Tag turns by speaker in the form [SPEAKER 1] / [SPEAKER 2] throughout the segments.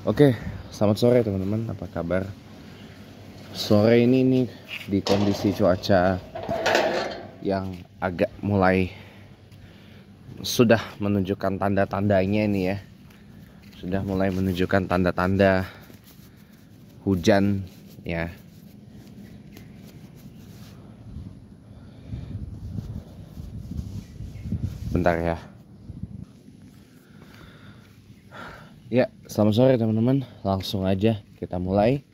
[SPEAKER 1] Oke, selamat sore teman-teman. Apa kabar? Sore ini nih di kondisi cuaca yang agak mulai sudah menunjukkan tanda-tandanya nih ya. Sudah mulai menunjukkan tanda-tanda hujan ya. Bentar ya. Ya, selamat sore teman-teman. Langsung aja kita mulai.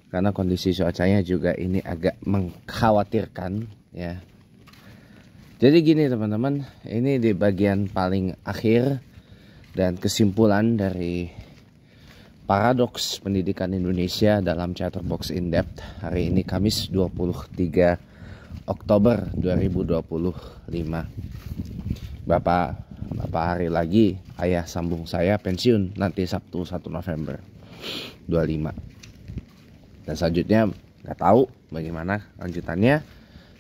[SPEAKER 1] Karena kondisi cuacanya juga ini agak mengkhawatirkan ya. Jadi gini teman-teman, ini di bagian paling akhir dan kesimpulan dari paradoks pendidikan Indonesia dalam Chatterbox In Depth hari ini Kamis 23 Oktober 2025. Bapak hari lagi ayah sambung saya pensiun nanti Sabtu 1 November 25. Dan selanjutnya nggak tahu bagaimana lanjutannya.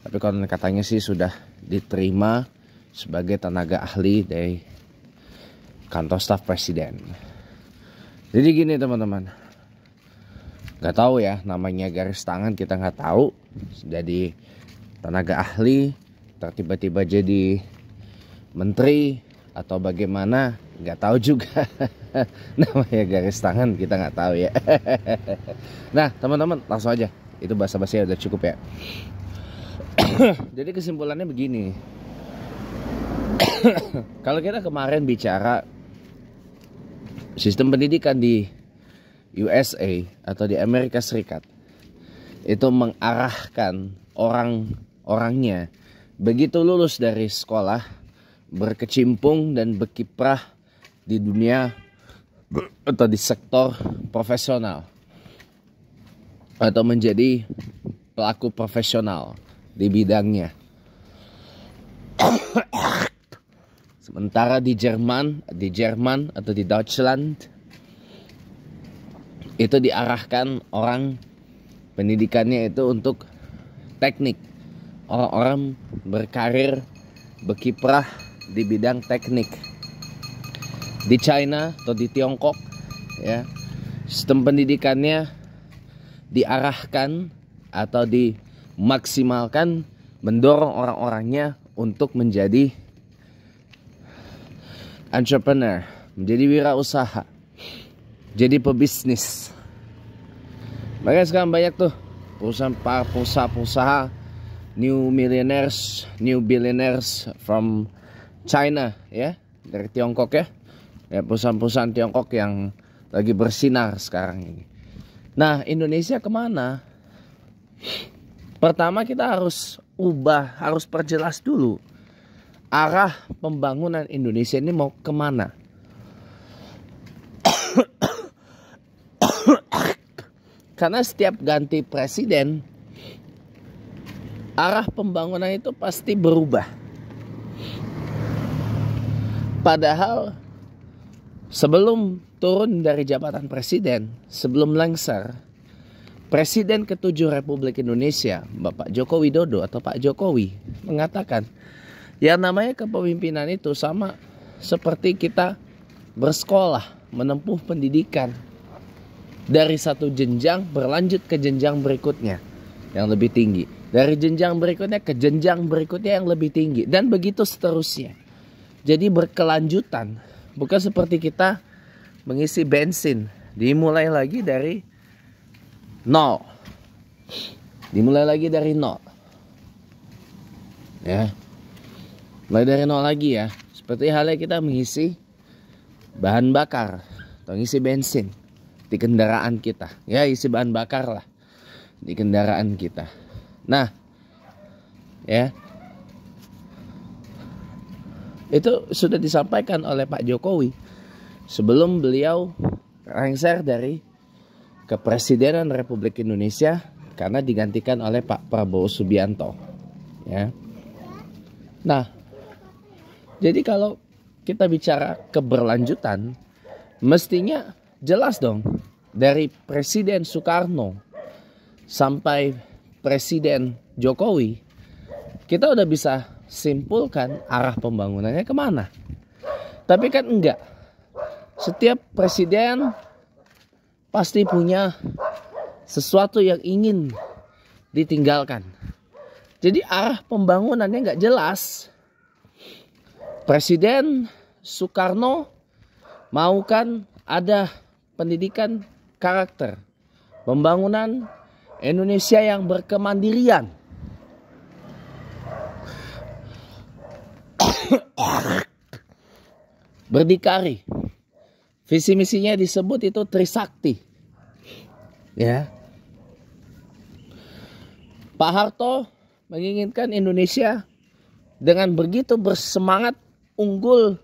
[SPEAKER 1] Tapi konon katanya sih sudah diterima sebagai tenaga ahli dari kantor staf presiden. Jadi gini teman-teman, nggak tahu ya, namanya garis tangan kita nggak tahu. Jadi tenaga ahli tiba-tiba jadi menteri atau bagaimana, nggak tahu juga. Namanya garis tangan kita nggak tahu ya. Nah teman-teman, langsung aja, itu basa-basi udah cukup ya. Jadi kesimpulannya begini. Kalau kita kemarin bicara sistem pendidikan di USA atau di Amerika Serikat, itu mengarahkan orang-orangnya begitu lulus dari sekolah berkecimpung dan berkiprah di dunia atau di sektor profesional atau menjadi pelaku profesional di bidangnya. Sementara di Jerman atau di Deutschland itu diarahkan orang pendidikannya itu untuk teknik. Orang-orang berkarir, berkiprah di bidang teknik. Di China atau di Tiongkok ya, sistem pendidikannya diarahkan atau dimaksimalkan mendorong orang-orangnya untuk menjadi entrepreneur, menjadi wirausaha, jadi pebisnis. Makanya sekarang banyak tuh perusahaan-perusahaan new millionaires, new billionaires from China ya, dari Tiongkok ya. Ya, perusahaan-perusahaan Tiongkok yang lagi bersinar sekarang ini. Nah, Indonesia kemana? Pertama kita harus harus perjelas dulu arah pembangunan Indonesia ini mau kemana. Karena setiap ganti presiden, arah pembangunan itu pasti berubah. Padahal sebelum turun dari jabatan presiden, sebelum lengser, Presiden ke-7 Republik Indonesia, Bapak Joko Widodo atau Pak Jokowi, mengatakan yang namanya kepemimpinan itu sama seperti kita bersekolah, menempuh pendidikan dari satu jenjang berlanjut ke jenjang berikutnya yang lebih tinggi, dari jenjang berikutnya ke jenjang berikutnya yang lebih tinggi, dan begitu seterusnya. Jadi berkelanjutan, bukan seperti kita mengisi bensin, dimulai lagi dari nol, ya, mulai dari nol lagi ya. Seperti halnya kita mengisi bahan bakar atau ngisi bensin di kendaraan kita, ya, isi bahan bakar lah di kendaraan kita. Nah ya, itu sudah disampaikan oleh Pak Jokowi sebelum beliau lengser dari Kepresidenan Republik Indonesia karena digantikan oleh Pak Prabowo Subianto ya. Nah, jadi kalau kita bicara keberlanjutan, mestinya jelas dong, dari Presiden Soekarno sampai Presiden Jokowi, kita udah bisa simpulkan arah pembangunannya kemana. Tapi kan enggak. Setiap presiden pasti punya sesuatu yang ingin ditinggalkan. Jadi arah pembangunannya nggak jelas. Presiden Soekarno mau kan ada pendidikan karakter, pembangunan Indonesia yang berkemandirian. Berdikari. Visi misinya disebut itu Trisakti. Ya. Pak Harto menginginkan Indonesia dengan begitu bersemangat unggul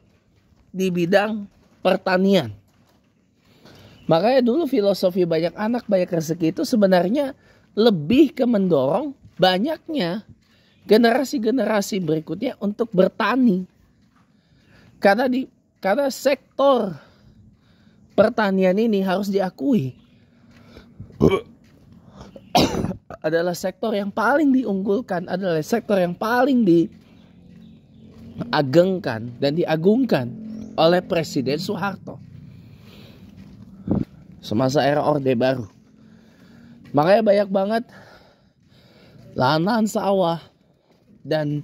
[SPEAKER 1] di bidang pertanian. Makanya dulu filosofi banyak anak banyak rezeki itu sebenarnya lebih ke mendorong banyaknya generasi-generasi berikutnya untuk bertani. Karena sektor pertanian ini harus diakui adalah sektor yang paling diunggulkan, adalah sektor yang paling diagengkan dan diagungkan oleh Presiden Soeharto semasa era Orde Baru. Makanya banyak banget lahan sawah dan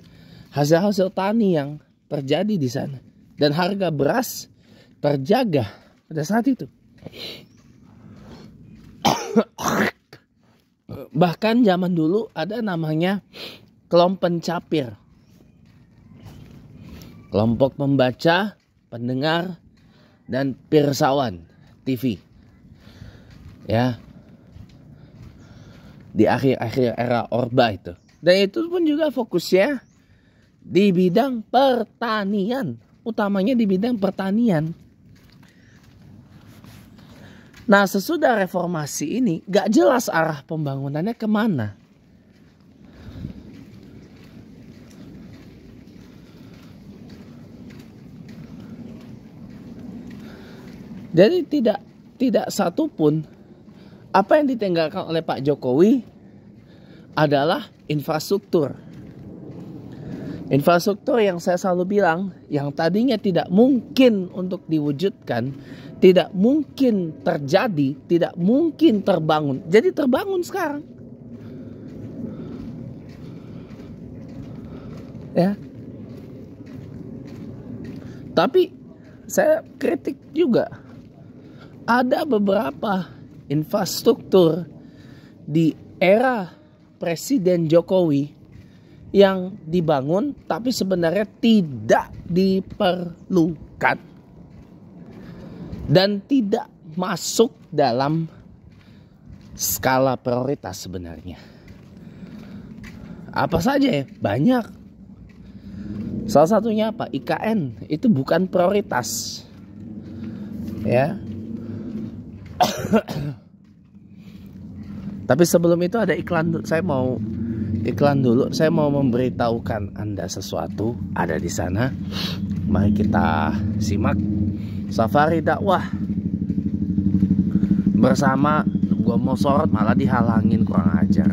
[SPEAKER 1] hasil-hasil tani yang terjadi di sana, dan harga beras terjaga pada saat itu. Bahkan zaman dulu ada namanya kelompok pencapir, kelompok pembaca, pendengar, dan pirsawan TV. Ya, di akhir-akhir era Orba itu. Dan itu pun juga fokusnya di bidang pertanian, utamanya di bidang pertanian. Nah, sesudah reformasi ini gak jelas arah pembangunannya kemana. Jadi tidak satu pun apa yang ditinggalkan oleh Pak Jokowi adalah infrastruktur. Infrastruktur yang saya selalu bilang, yang tadinya tidak mungkin untuk diwujudkan, tidak mungkin terjadi, tidak mungkin terbangun, jadi terbangun sekarang. Ya. Tapi saya kritik juga, ada beberapa infrastruktur di era Presiden Jokowi yang dibangun tapi sebenarnya tidak diperlukan dan tidak masuk dalam skala prioritas sebenarnya. Apa saja ya? Banyak. Salah satunya apa? IKN itu bukan prioritas. Ya. Tapi sebelum itu ada iklan. Saya mau iklan dulu. Saya mau memberitahukan Anda sesuatu ada di sana. Mari kita simak. Safari dakwah bersama, gua mau sorot malah dihalangin, kurang ajar.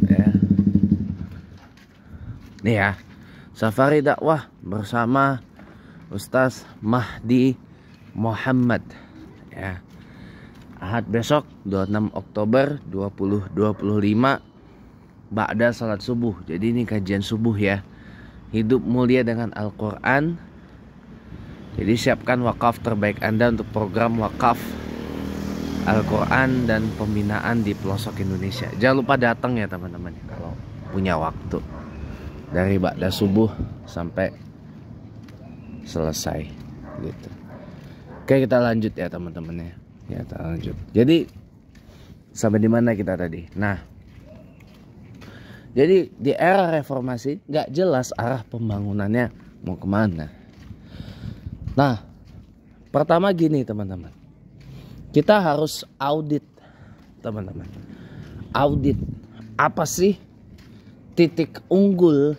[SPEAKER 1] Ya. Nih ya, Safari dakwah bersama Ustaz Mahdi Muhammad. Ya. Ahad besok 26 Oktober 2025 ba'da salat subuh. Jadi ini kajian subuh ya. Hidup mulia dengan Al-Quran. Jadi siapkan wakaf terbaik Anda untuk program wakaf Al-Quran dan pembinaan di pelosok Indonesia. Jangan lupa datang ya teman-teman kalau punya waktu. Dari ba'da subuh sampai selesai gitu. Oke, kita lanjut ya teman-teman ya. Ya, kita lanjut. Jadi sampai di mana kita tadi? Nah, jadi di era reformasi nggak jelas arah pembangunannya mau kemana. Nah, pertama gini teman-teman, kita harus audit teman-teman. Audit apa sih titik unggul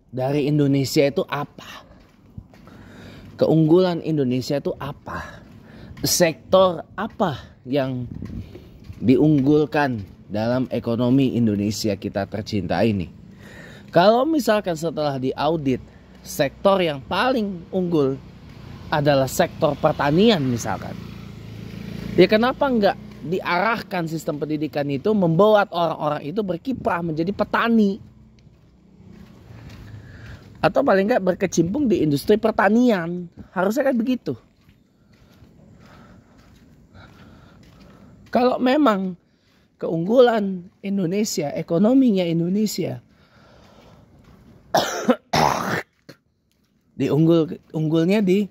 [SPEAKER 1] dari Indonesia itu apa? Keunggulan Indonesia itu apa? Sektor apa yang diunggulkan dalam ekonomi Indonesia kita tercinta ini? Kalau misalkan setelah diaudit sektor yang paling unggul adalah sektor pertanian misalkan, ya kenapa nggak diarahkan sistem pendidikan itu membuat orang-orang itu berkiprah menjadi petani, atau paling nggak berkecimpung di industri pertanian. Harusnya kan begitu. Kalau memang keunggulan Indonesia, ekonominya Indonesia unggulnya di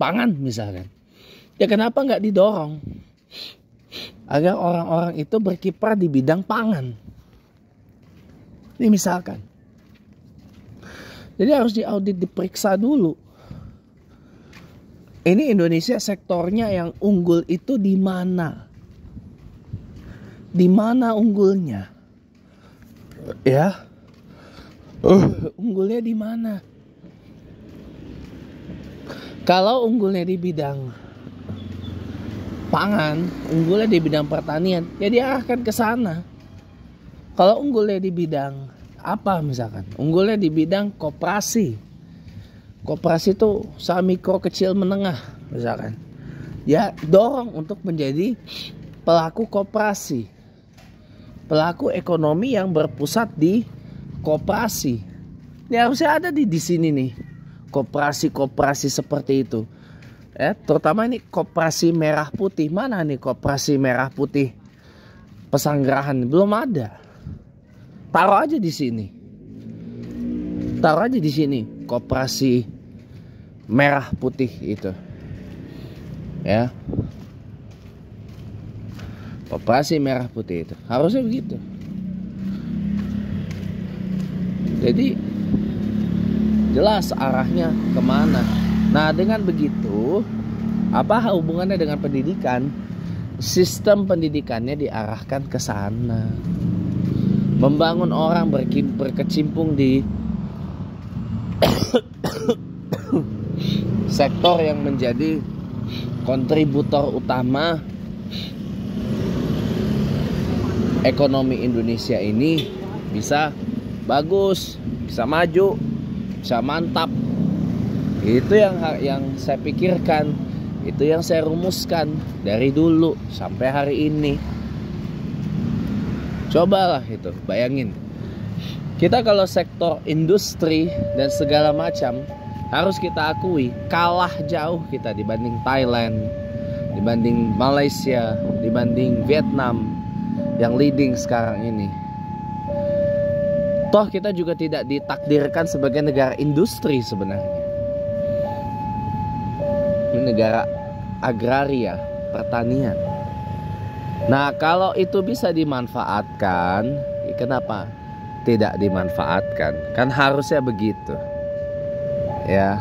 [SPEAKER 1] pangan misalkan, ya kenapa nggak didorong agar orang-orang itu berkiprah di bidang pangan? Ini misalkan, jadi harus diaudit, diperiksa dulu. Ini Indonesia sektornya yang unggul itu di mana? Di mana unggulnya? Ya, unggulnya di mana? Kalau unggulnya di bidang pangan, unggulnya di bidang pertanian, ya diarahkan ke sana. Kalau unggulnya di bidang apa misalkan? Unggulnya di bidang koperasi. Koperasi itu usaha mikro, kecil, menengah misalkan. Ya dorong untuk menjadi pelaku koperasi. Pelaku ekonomi yang berpusat di koperasi. Ini harusnya ada di sini nih. Koperasi-koperasi seperti itu. Terutama ini koperasi merah putih. Mana nih koperasi merah putih Pesanggerahan? Belum ada. Taruh aja di sini. Taruh aja di sini koperasi merah putih itu. Ya. Koperasi merah putih itu. Harusnya begitu. Jadi jelas arahnya kemana. Nah dengan begitu, apa hubungannya dengan pendidikan? Sistem pendidikannya diarahkan ke sana, membangun orang berkecimpung di sektor yang menjadi kontributor utama ekonomi Indonesia ini bisa bagus, bisa maju, bisa mantap. Itu yang saya pikirkan, itu yang saya rumuskan dari dulu sampai hari ini. Cobalah itu, bayangin. Kita kalau sektor industri dan segala macam, harus kita akui kalah jauh kita dibanding Thailand, dibanding Malaysia, dibanding Vietnam yang leading sekarang ini. Toh kita juga tidak ditakdirkan sebagai negara industri sebenarnya. Ini negara agraria, pertanian. Nah kalau itu bisa dimanfaatkan, kenapa tidak dimanfaatkan? Kan harusnya begitu. Ya.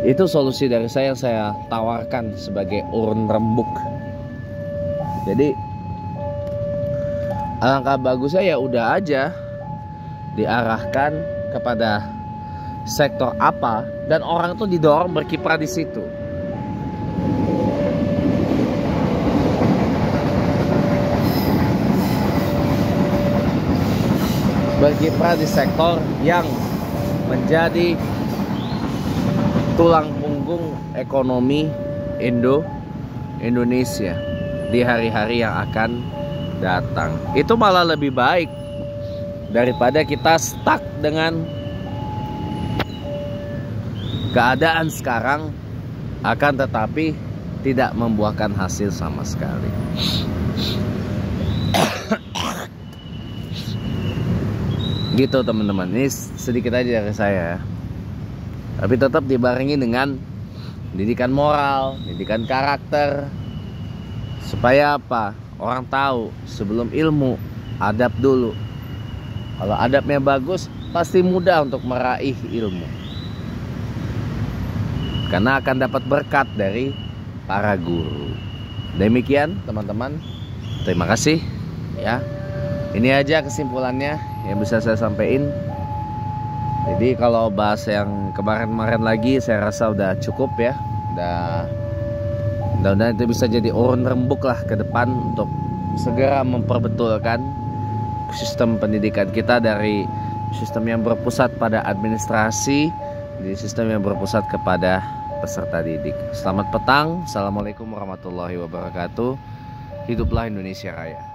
[SPEAKER 1] Itu solusi dari saya yang saya tawarkan sebagai urun rembuk. Jadi alangkah bagusnya ya udah aja diarahkan kepada sektor apa dan orang tuh didorong berkiprah di situ. Berkiprah di sektor yang menjadi tulang punggung ekonomi Indonesia di hari-hari yang akan datang. Itu malah lebih baik daripada kita stuck dengan keadaan sekarang, akan tetapi tidak membuahkan hasil sama sekali. Gitu teman-teman, ini sedikit aja dari saya, tapi tetap dibarengi dengan pendidikan moral, pendidikan karakter, supaya apa? Orang tahu sebelum ilmu, adab dulu. Kalau adabnya bagus, pasti mudah untuk meraih ilmu, karena akan dapat berkat dari para guru. Demikian teman-teman, terima kasih ya. Ini aja kesimpulannya yang bisa saya sampaikan. Jadi kalau bahas yang kemarin-kemarin lagi saya rasa udah cukup ya. Mudah-mudahan itu bisa jadi urun rembuk lah ke depan untuk segera memperbetulkan sistem pendidikan kita dari sistem yang berpusat pada administrasi, di sistem yang berpusat kepada peserta didik. Selamat petang, assalamualaikum warahmatullahi wabarakatuh. Hiduplah Indonesia Raya.